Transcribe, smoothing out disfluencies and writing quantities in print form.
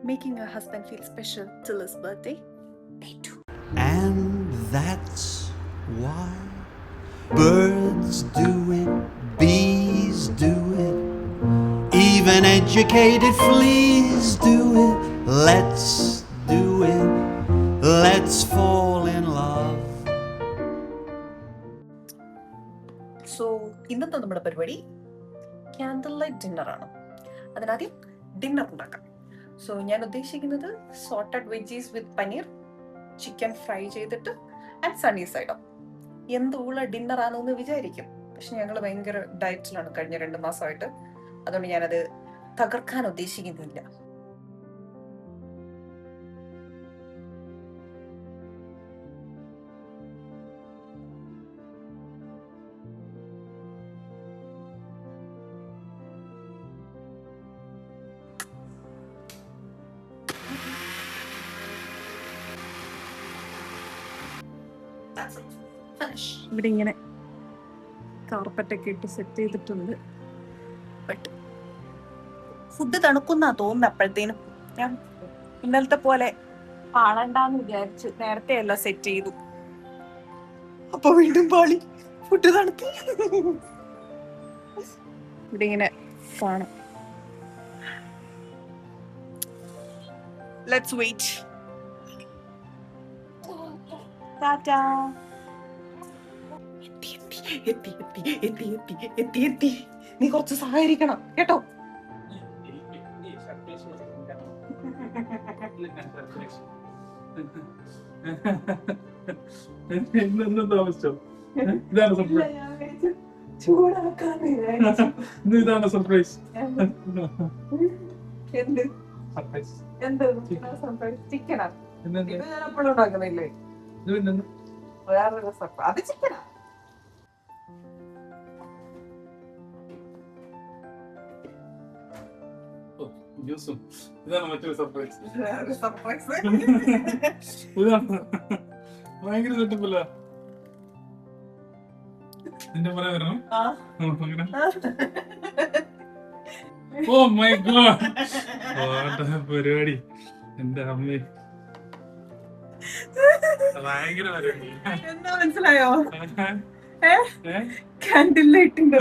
making her husband feel special till his birthday. Day 2. And that's why birds do it, bees do it, even educated fleas do it. Let's do it, let's fall in love. So ഇന്നത്തെ നമ്മുടെ പരിപാടി candle light ഡിന്നറാണ്. അതിനാദ്യം dinner ഉണ്ടാക്കാം. So ഞാൻ ഉദ്ദേശിക്കുന്നത് sauteed veggies വിത്ത് paneer, chicken fry ചെയ്തിട്ട് and Sunny സൈഡും. എന്തുള്ള dinner ആണെന്ന് വിചാരിക്കും, പക്ഷെ ഞങ്ങൾ ഭയങ്കര ഡയറ്റിലാണ് കഴിഞ്ഞ 2 മാസമായിട്ട്. അതുകൊണ്ട് ഞാനത് തകർക്കാൻ ഉദ്ദേശിക്കുന്നില്ല. ഇവിടെ ഇങ്ങനെ കാർപ്പറ്റൊക്കെ ഇട്ട് സെറ്റ് ചെയ്തിട്ടുണ്ട്. ബട്ട് ഫുഡ് തണുക്കുന്ന തോന്നുന്നു. അപ്പോഴത്തേനും ഞാൻ ഇന്നലത്തെ പോലെ പാളണ്ടെന്ന് വിചാരിച്ച് നേരത്തെ എല്ലാം സെറ്റ് ചെയ്തു. അപ്പൊ വീണ്ടും പാളി, ഫുഡ് തണുത്തു. ഇവിടെ ഇങ്ങനെ കാണാം. Let's wait. ടാറ്റാ. എത്തി. നീ കുറച്ച് സഹായിക്കണം കേട്ടോ. ഇതാണ് സർപ്രൈസ്. എന്ത് സർപ്രൈസ്? ചിക്കനാ? ഇത് ഞാൻ എപ്പോഴും ഉണ്ടാക്കുന്നില്ലേ? വേറൊരു സർപ്രൈസ്. അത് ചിക്കനാ? ഇതാണ് മറ്റൊരു സർപ്രൈസ്. സർപ്രൈസ് ഇതാണ് ഭയങ്കര സെറ്റപ്പല്ല. നിന്റെ പറയാൻ വരണം. ഓ മൈ ഗോഡ്, പരിപാടി. എന്റെ അമ്മേ, ഭയങ്കര പരിപാടി. എന്താ മനസ്സിലായോ? ക്യാൻഡിൽ ലൈറ്റിന്റെ